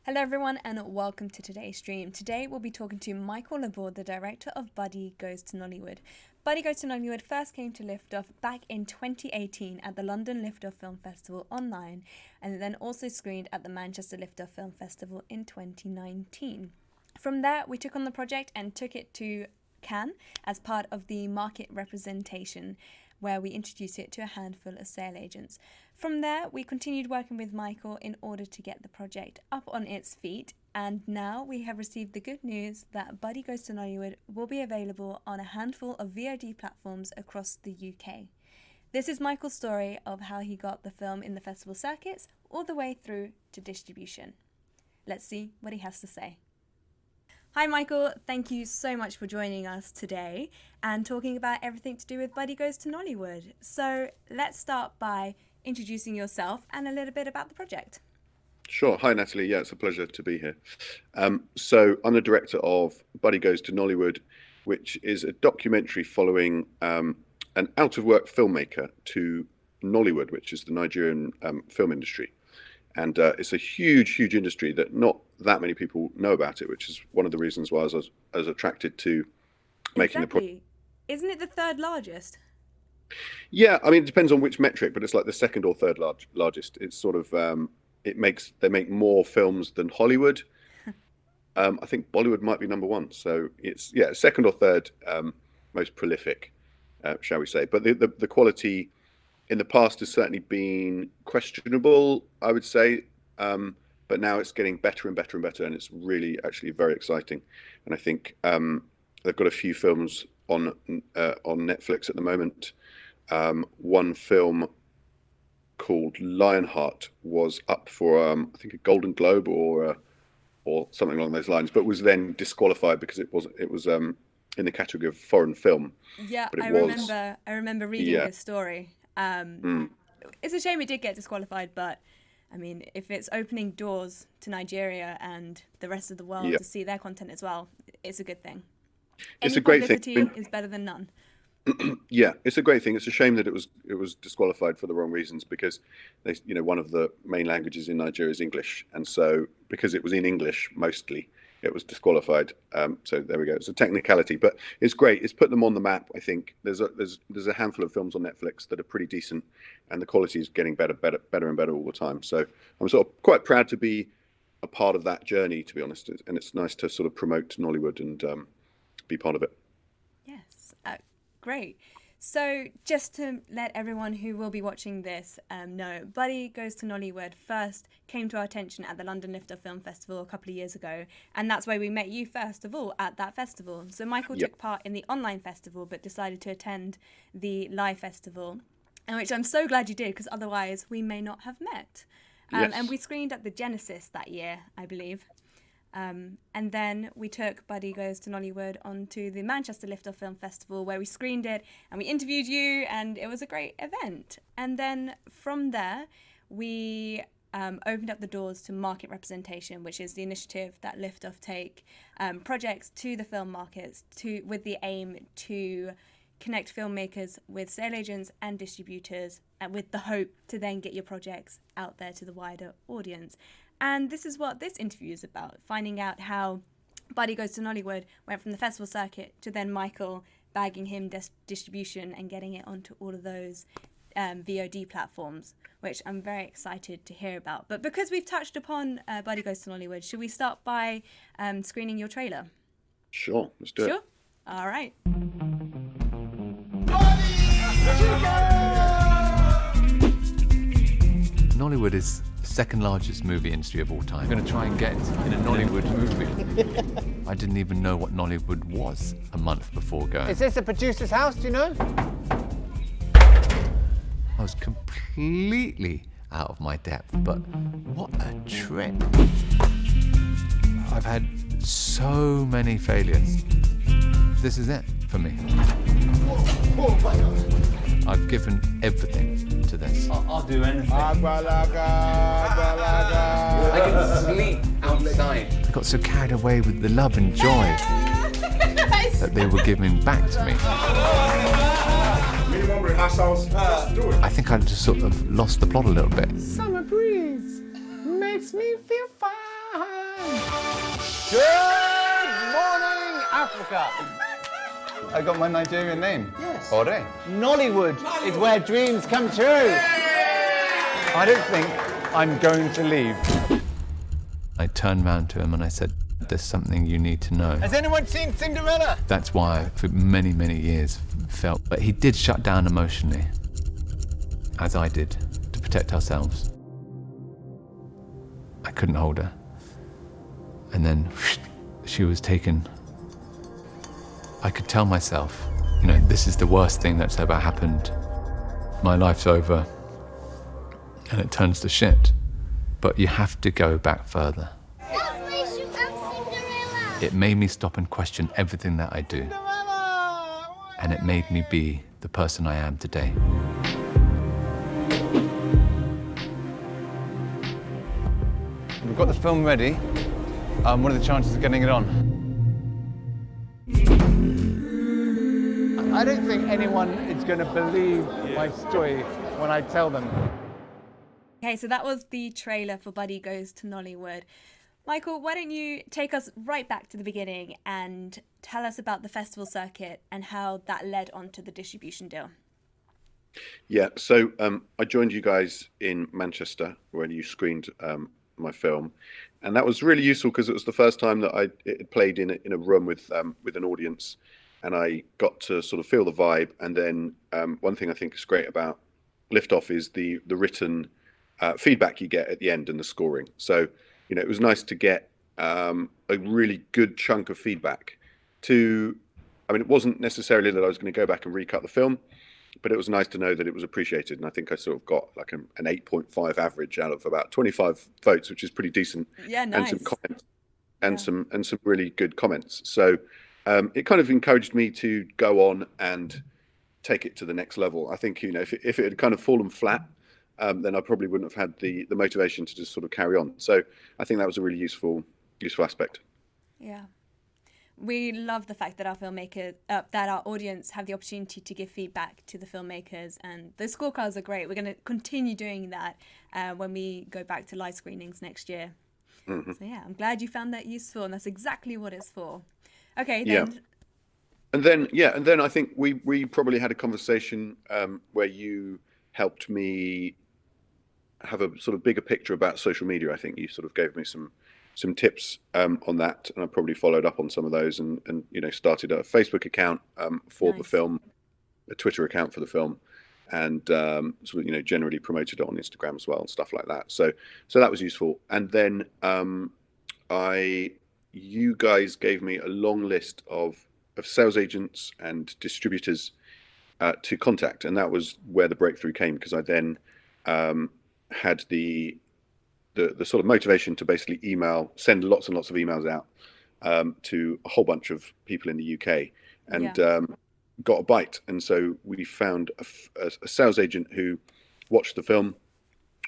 Hello everyone and welcome to today's stream. Today we'll be talking to Michael Lebor, the director of Buddy Goes to Nollywood. Buddy Goes to Nollywood first came to Liftoff back in 2018 at the London Liftoff Film Festival online, and then also screened at the Manchester Liftoff Film Festival in 2019. From there we took on the project and took it to Cannes as part of the market representation, where we introduced it to a handful of sale agents. From there, we continued working with Michael in order to get the project up on its feet, and now we have received the good news that Buddy Goes to Nollywood will be available on a handful of VOD platforms across the UK. This is Michael's story of how he got the film in the festival circuits all the way through to distribution. Let's see what he has to say. Hi Michael, thank you so much for joining us today and talking about everything to do with Buddy Goes to Nollywood. So let's start by introducing yourself and a little bit about the project. Sure. Hi Natalie, yeah, it's a pleasure to be here. So I'm the director of Buddy Goes to Nollywood, which is a documentary following an out-of-work filmmaker to Nollywood, which is the Nigerian film industry. And it's a huge industry that not that many people know about it, which is one of the reasons why I was attracted to making the project. Isn't it the third largest? Yeah, I mean, it depends on which metric, but it's like the second or third largest. It's sort of, they make more films than Hollywood. I think Bollywood might be number one. So it's, yeah, second or third most prolific, shall we say. But the quality in the past has certainly been questionable, I would say, but now it's getting better and better and better, and it's really actually very exciting. And I think they've got a few films on Netflix at the moment. One film called Lionheart was up for I think a Golden Globe or something along those lines, but was then disqualified because it was in the category of foreign film. Yeah, I remember reading this story. It's a shame it did get disqualified, but I mean, if it's opening doors to Nigeria and the rest of the world to see their content as well, it's a good thing. It's a great thing. Publicity is better than none. Yeah, it's a great thing. It's a shame that it was disqualified for the wrong reasons, because one of the main languages in Nigeria is English, and so because it was in English mostly, it was disqualified. So there we go. It's a technicality, but it's great. It's put them on the map. I think there's a handful of films on Netflix that are pretty decent, and the quality is getting better and better all the time. So I'm sort of quite proud to be a part of that journey, to be honest. And it's nice to sort of promote Nollywood and be part of it. Yes, great. So just to let everyone who will be watching this know, Buddy Goes to Nollywood first came to our attention at the London Liftoff Film Festival a couple of years ago, and that's where we met you first of all at that festival. So Michael took part in the online festival but decided to attend the live festival, and which I'm so glad you did, because otherwise we may not have met. Yes. And we screened at the Genesis that year, I believe. And then we took Buddy Goes to Nollywood onto the Manchester Liftoff Film Festival, where we screened it and we interviewed you, and it was a great event. And then from there, we opened up the doors to market representation, which is the initiative that Liftoff take projects to the film markets with the aim to connect filmmakers with sale agents and distributors, and with the hope to then get your projects out there to the wider audience. And this is what this interview is about, finding out how Buddy Goes to Nollywood went from the festival circuit to then Michael bagging him distribution and getting it onto all of those VOD platforms, which I'm very excited to hear about. But because we've touched upon Buddy Goes to Nollywood, should we start by screening your trailer? Sure, let's do it. Sure? All right. Nollywood is the second largest movie industry of all time. I'm going to try and get in a Nollywood movie. I didn't even know what Nollywood was a month before going. Is this a producer's house, do you know? I was completely out of my depth, but what a trip. I've had so many failures. This is it for me. I've given everything to this. I'll do anything. I can sleep outside. I got so carried away with the love and joy that they were giving back to me. I think I just sort of lost the plot a little bit. Summer breeze makes me feel fine. Look up. I got my Nigerian name. Yes. Ore. Nollywood is where dreams come true. I don't think I'm going to leave. I turned round to him and I said, there's something you need to know. Has anyone seen Cinderella? That's why I, for many, many years, felt that he did shut down emotionally, as I did, to protect ourselves. I couldn't hold her. And then she was taken. I could tell myself, this is the worst thing that's ever happened. My life's over. And it turns to shit. But you have to go back further. It made me stop and question everything that I do. And it made me be the person I am today. We've got the film ready. What are the chances of getting it on? I don't think anyone is going to believe my story when I tell them. Okay, so that was the trailer for Buddy Goes to Nollywood. Michael, why don't you take us right back to the beginning and tell us about the festival circuit and how that led on to the distribution deal? Yeah, so I joined you guys in Manchester when you screened my film, and that was really useful because it was the first time that it had played in a room with an audience, and I got to sort of feel the vibe. And then one thing I think is great about Liftoff is the written feedback you get at the end and the scoring. So it was nice to get a really good chunk of feedback. It wasn't necessarily that I was going to go back and recut the film, but it was nice to know that it was appreciated. And I think I sort of got like an 8.5 average out of about 25 votes, which is pretty decent. Yeah, nice. And some comments and some really good comments. So it kind of encouraged me to go on and take it to the next level. I think, if it had kind of fallen flat, then I probably wouldn't have had the motivation to just sort of carry on. So I think that was a really useful aspect. Yeah. We love the fact that our filmmakers, that our audience have the opportunity to give feedback to the filmmakers, and the scorecards are great. We're going to continue doing that when we go back to live screenings next year. Mm-hmm. So yeah, I'm glad you found that useful, and that's exactly what it's for. Okay, then. Yeah. And then I think we probably had a conversation where you helped me have a sort of bigger picture about social media. I think you sort of gave me some tips on that, and I probably followed up on some of those, and started a Facebook account for the film, a Twitter account for the film, and sort of generally promoted it on Instagram as well and stuff like that. So that was useful. And then you guys gave me a long list of sales agents and distributors to contact, and that was where the breakthrough came, because I then had the sort of motivation to basically send lots and lots of emails out to a whole bunch of people in the UK, and got a bite. And so we found a sales agent who watched the film.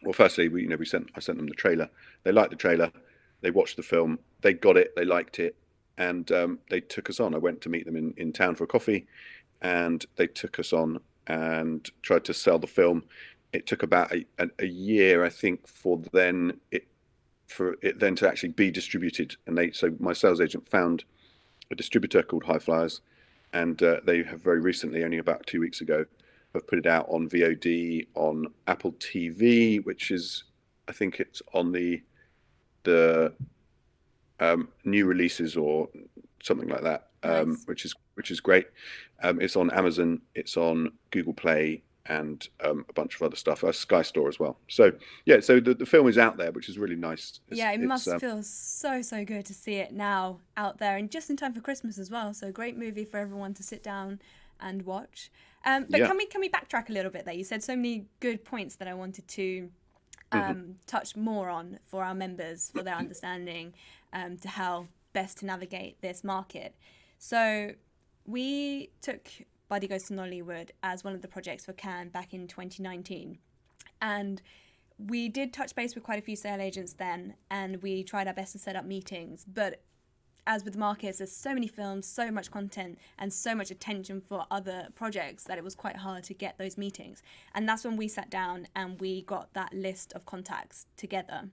Well, firstly, I sent them the trailer. They liked the trailer. They watched the film. They got it. They liked it, and they took us on. I went to meet them in town for a coffee, and they took us on and tried to sell the film. It took about a year, I think, for it then to actually be distributed. And so my sales agent found a distributor called High Flyers, and they have very recently, only about 2 weeks ago, have put it out on VOD on Apple TV, which is, I think it's on the new releases or something like that, nice. which is great. It's on Amazon, it's on Google Play, and a bunch of other stuff, Sky Store as well. So yeah, so the film is out there, which is really nice. It must feel so good to see it now out there, and just in time for Christmas as well. So great movie for everyone to sit down and watch. But can we backtrack a little bit there? You said so many good points that I wanted to touch more on for our members, for their understanding to how best to navigate this market. So we took Buddy Goes to Nollywood as one of the projects for Cannes back in 2019. And we did touch base with quite a few sale agents then, and we tried our best to set up meetings. But as with markets, there's so many films, so much content, and so much attention for other projects that it was quite hard to get those meetings. And that's when we sat down and we got that list of contacts together.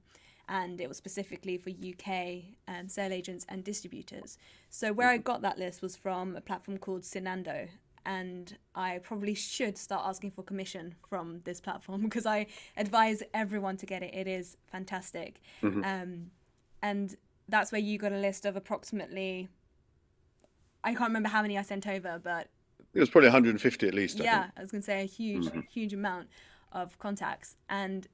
and it was specifically for UK sale agents and distributors. So where I got that list was from a platform called Sinando, and I probably should start asking for commission from this platform because I advise everyone to get it. It is fantastic. And that's where you got a list of approximately, I can't remember how many I sent over, but It was probably 150 at least. yeah, I think. I was going to say a huge amount of contacts. And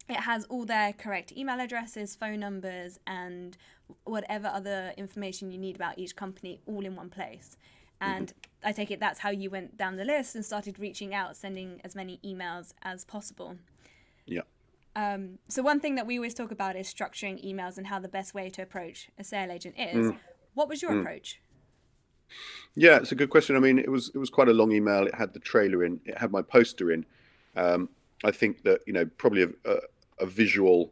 it has all their correct email addresses, phone numbers, and whatever other information you need about each company all in one place. And I take it that's how you went down the list and started reaching out, sending as many emails as possible. Yeah. So one thing that we always talk about is structuring emails and how the best way to approach a sale agent is. What was your approach? Yeah, it's a good question. I mean, it was quite a long email. It had the trailer in. It had my poster in. I think that probably a visual,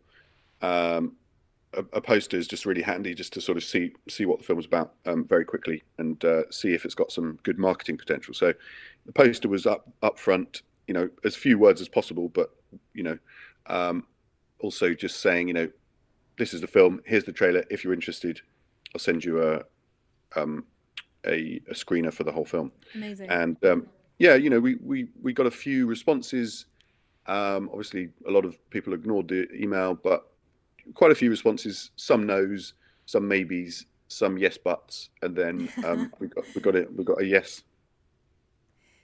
a poster is just really handy just to sort of see what the film was about very quickly and see if it's got some good marketing potential. So the poster was up front, as few words as possible, but also just saying, this is the film. Here's the trailer. If you're interested, I'll send you a screener for the whole film. Amazing. And we got a few responses. Obviously, a lot of people ignored the email, but quite a few responses. Some no's, some maybes, some yes buts, and then we got a yes.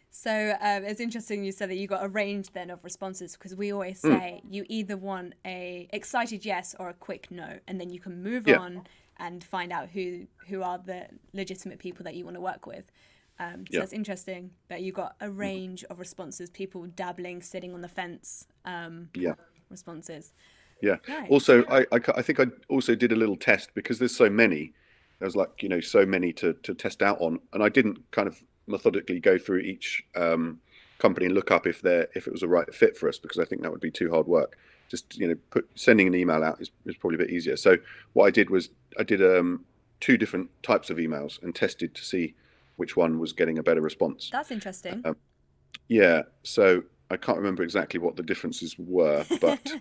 So it's interesting you said that you got a range then of responses, because we always say you either want a excited yes or a quick no, and then you can move on and find out who are the legitimate people that you want to work with. So it's interesting that you got a range of responses, people dabbling, sitting on the fence responses. Yeah. Nice. Also, I think I also did a little test because there's so many. There's so many to test out on, and I didn't kind of methodically go through each company and look up if it was a right fit for us, because I think that would be too hard work. Just sending an email out is probably a bit easier. So what I did was I did 2 different types of emails and tested to see which one was getting a better response. That's interesting. So I can't remember exactly what the differences were, but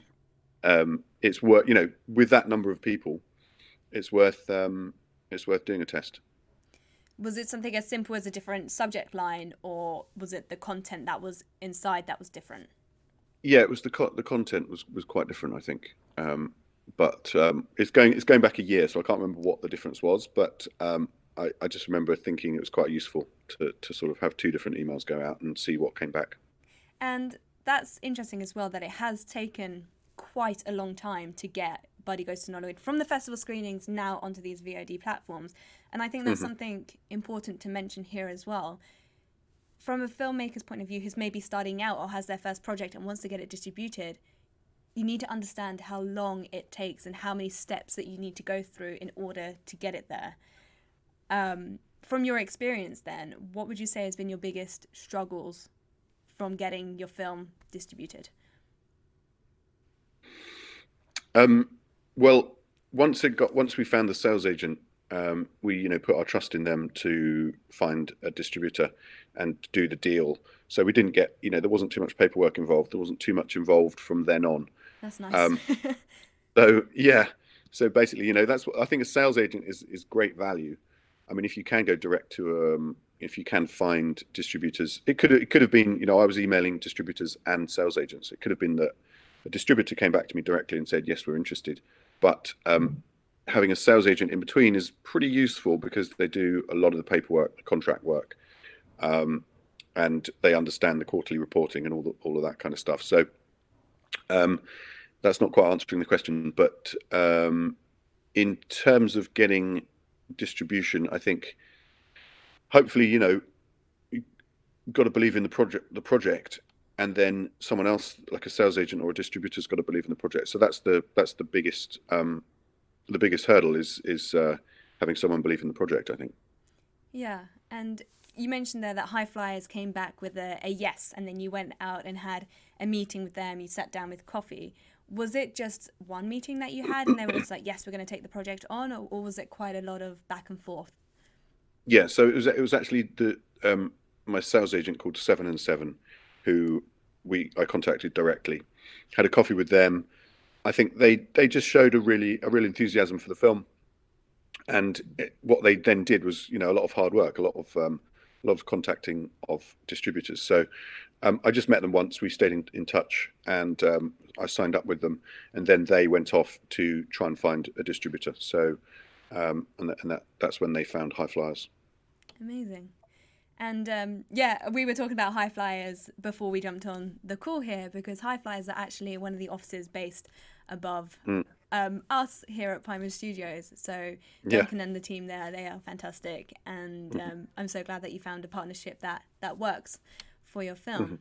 it's worth with that number of people, it's worth doing a test. Was it something as simple as a different subject line, or was it the content that was inside that was different? Yeah, it was the content was quite different, I think. But it's going back a year, so I can't remember what the difference was. But I just remember thinking it was quite useful to sort of have 2 different emails go out and see what came back. And that's interesting as well, that it has taken quite a long time to get Buddy Goes to Nollywood from the festival screenings now onto these VOD platforms. And I think that's something important to mention here as well. From a filmmaker's point of view who's maybe starting out or has their first project and wants to get it distributed, you need to understand how long it takes and how many steps that you need to go through in order to get it there. From your experience then, what would you say has been your biggest struggles from getting your film distributed? Well, once we found the sales agent, we put our trust in them to find a distributor and do the deal. So we didn't get there wasn't too much paperwork involved. There wasn't too much involved from then on. That's nice. So basically, that's what I think. A sales agent is great value. I mean, if you can go direct to if you can find distributors, it could have been I was emailing distributors and sales agents. It could have been that a distributor came back to me directly and said, yes, we're interested. But having a sales agent in between is pretty useful because they do a lot of the paperwork, the contract work, and they understand the quarterly reporting and all of that kind of stuff. So that's not quite answering the question. But in terms of getting distribution, I think hopefully you've got to believe in the project. And then someone else, like a sales agent or a distributor's got to believe in the project. So that's the biggest hurdle is having someone believe in the project, I think. Yeah, and you mentioned there that High Flyers came back with a yes, and then you went out and had a meeting with them. You sat down with coffee. Was it just one meeting that you had, and they were just like, yes, we're going to take the project on, or was it quite a lot of back and forth? Yeah, so it was actually my sales agent called 7 and 7. Who I contacted directly, had a coffee with them, I think they just showed a real enthusiasm for the film, and what they then did was, a lot of hard work, a lot of contacting of distributors. So I just met them once. We stayed in touch, and I signed up with them, and then they went off to try and find a distributor. So that's when they found High Flyers. Amazing. And we were talking about High Flyers before we jumped on the call here, because High Flyers are actually one of the offices based above us here at Pinewood Studios. So Duncan and the team there, they are fantastic. And I'm so glad that you found a partnership that works for your film.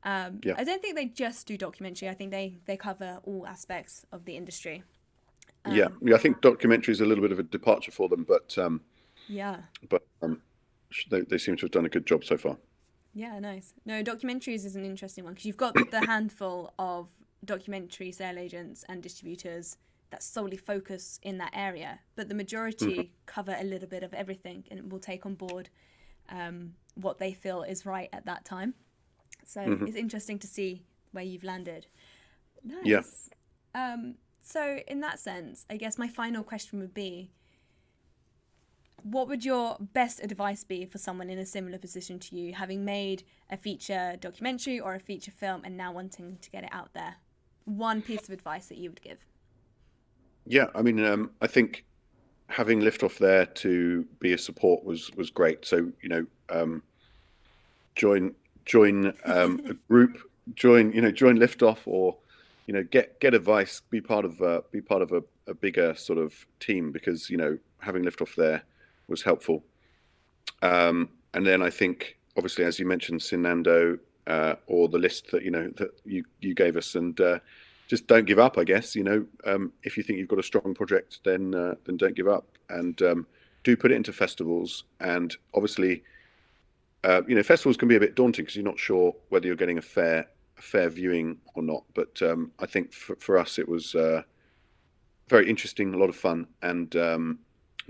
I don't think they just do documentary. I think they cover all aspects of the industry. I think documentary is a little bit of a departure for them, but they seem to have done a good job so far. Yeah, nice. No, documentaries is an interesting one, because you've got the handful of documentary sale agents and distributors that solely focus in that area, but the majority cover a little bit of everything and will take on board what they feel is right at that time. So it's interesting to see where you've landed. Nice. Yeah. So in that sense, I guess my final question would be, what would your best advice be for someone in a similar position to you, having made a feature documentary or a feature film and now wanting to get it out there? One piece of advice that you would give. Yeah, I mean, I think having Liftoff there to be a support was great. So, join a group, join Liftoff, or get advice, be part of a bigger sort of team, because having Liftoff there was helpful. And then I think, obviously, as you mentioned, Sinando, or the list that that you gave us, and just don't give up, I guess. If you think you've got a strong project, then don't give up, and do put it into festivals. And obviously, festivals can be a bit daunting because you're not sure whether you're getting a fair viewing or not. But I think for us it was very interesting, a lot of fun, and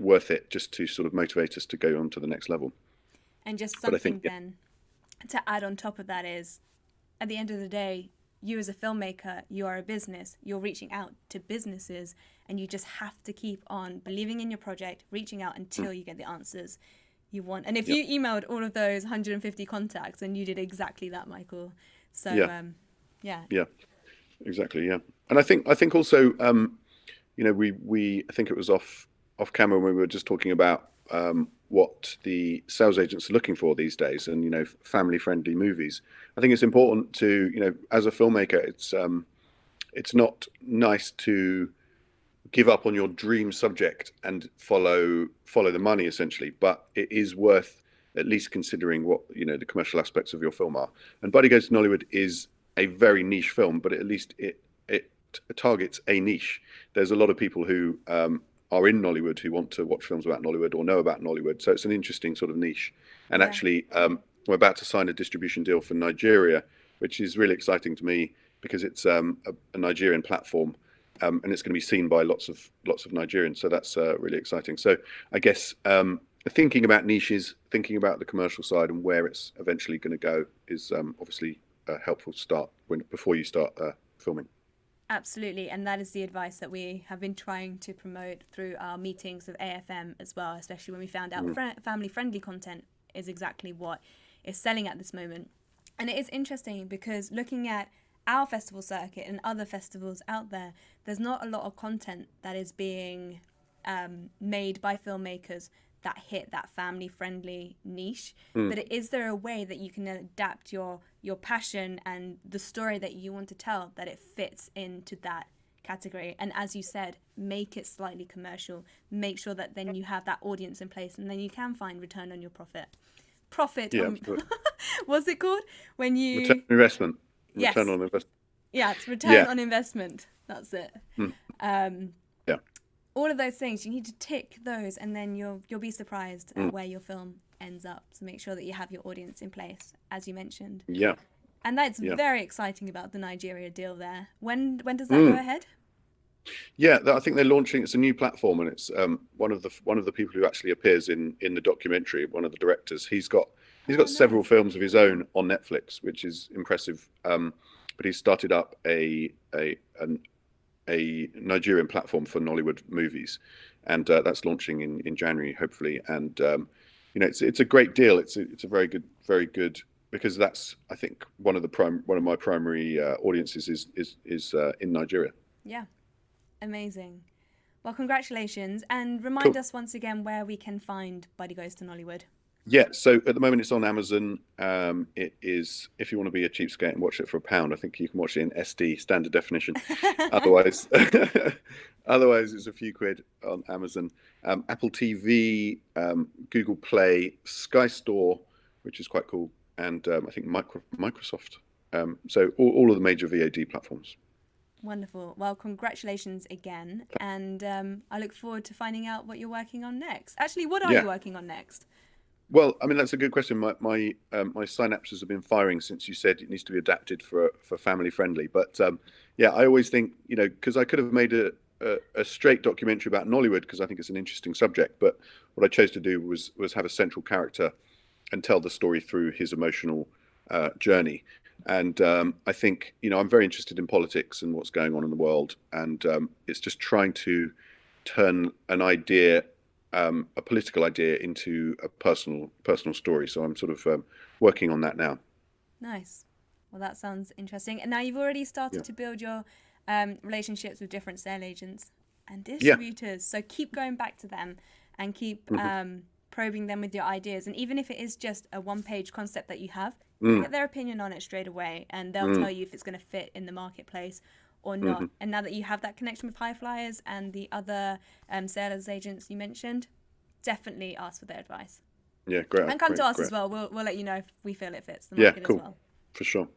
worth it, just to sort of motivate us to go on to the next level. And just something then to add on top of that is, at the end of the day, you as a filmmaker, you are a business. You're reaching out to businesses, and you just have to keep on believing in your project, reaching out until you get the answers you want. And if you emailed all of those 150 contacts, and you did exactly that, Michael. So yeah, exactly, yeah. And I think also we I think it was off camera when we were just talking about what the sales agents are looking for these days, and family friendly movies. I think it's important to, as a filmmaker, it's not nice to give up on your dream subject and follow the money, essentially, but it is worth at least considering what the commercial aspects of your film are. And Buddy Goes to Nollywood is a very niche film, but at least it targets a niche. There's a lot of people who are in Nollywood who want to watch films about Nollywood or know about Nollywood, so it's an interesting sort of niche. And actually, we're about to sign a distribution deal for Nigeria, which is really exciting to me, because it's a Nigerian platform, and it's going to be seen by lots of Nigerians. So that's really exciting. So I guess thinking about niches, thinking about the commercial side and where it's eventually going to go is obviously a helpful start before you start filming. Absolutely, and that is the advice that we have been trying to promote through our meetings with AFM as well, especially when we found out family-friendly content is exactly what is selling at this moment. And it is interesting because looking at our festival circuit and other festivals out there, there's not a lot of content that is being made by filmmakers that hit that family-friendly niche. But is there a way that you can adapt your passion and the story that you want to tell, that it fits into that category? And as you said, make it slightly commercial. Make sure that then you have that audience in place, and then you can find return on your profit. What's it called? When you return on investment. Yes. Return on investment. Yeah, it's return on investment. That's it. All of those things, you need to tick those, and then you'll be surprised at where your film ends up. So make sure that you have your audience in place, as you mentioned. Yeah. And that's very exciting about the Nigeria deal there. When does that go ahead? Yeah, I think they're launching. It's a new platform, and it's one of the people who actually appears in the documentary. One of the directors. He's got several films of his own on Netflix, which is impressive. But he started up a a Nigerian platform for Nollywood movies, and that's launching in January, hopefully. And it's a great deal. It's a very good, because that's, I think, one of my primary audiences is in Nigeria. Yeah, amazing. Well, congratulations, and remind us once again where we can find Buddy Goes to Nollywood. Yeah, so at the moment it's on Amazon. It is, if you want to be a cheapskate and watch it for £1, I think you can watch it in SD, standard definition. Otherwise, it's a few quid on Amazon. Apple TV, Google Play, Sky Store, which is quite cool, and I think Microsoft. So all of the major VOD platforms. Wonderful. Well, congratulations again, and I look forward to finding out what you're working on next. Actually, what are you working on next? Well, I mean, that's a good question. My synapses have been firing since you said it needs to be adapted for family friendly. But I always think, because I could have made a straight documentary about Nollywood, because I think it's an interesting subject. But what I chose to do was have a central character and tell the story through his emotional journey. And I think, I'm very interested in politics and what's going on in the world. And it's just trying to turn an idea, a political idea, into a personal story. So I'm sort of working on that now. Nice. Well, that sounds interesting. And now you've already started to build your relationships with different sale agents and distributors. So keep going back to them and keep probing them with your ideas. And even if it is just a one-page concept that you have, get their opinion on it straight away, and they'll tell you if it's going to fit in the marketplace or not. And now that you have that connection with High Flyers and the other sales agents you mentioned, definitely ask for their advice. Yeah, great. And come to us as well. We'll let you know if we feel it fits the market cool. as well. For sure.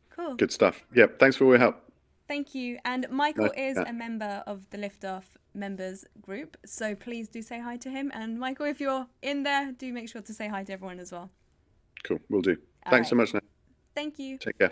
Cool. Good stuff. Yeah, thanks for all your help. Thank you. And Michael is a member of the Lift Off members group, so please do say hi to him. And Michael, if you're in there, do make sure to say hi to everyone as well. Cool, will do. Thanks so much, Nat. Thank you. Take care.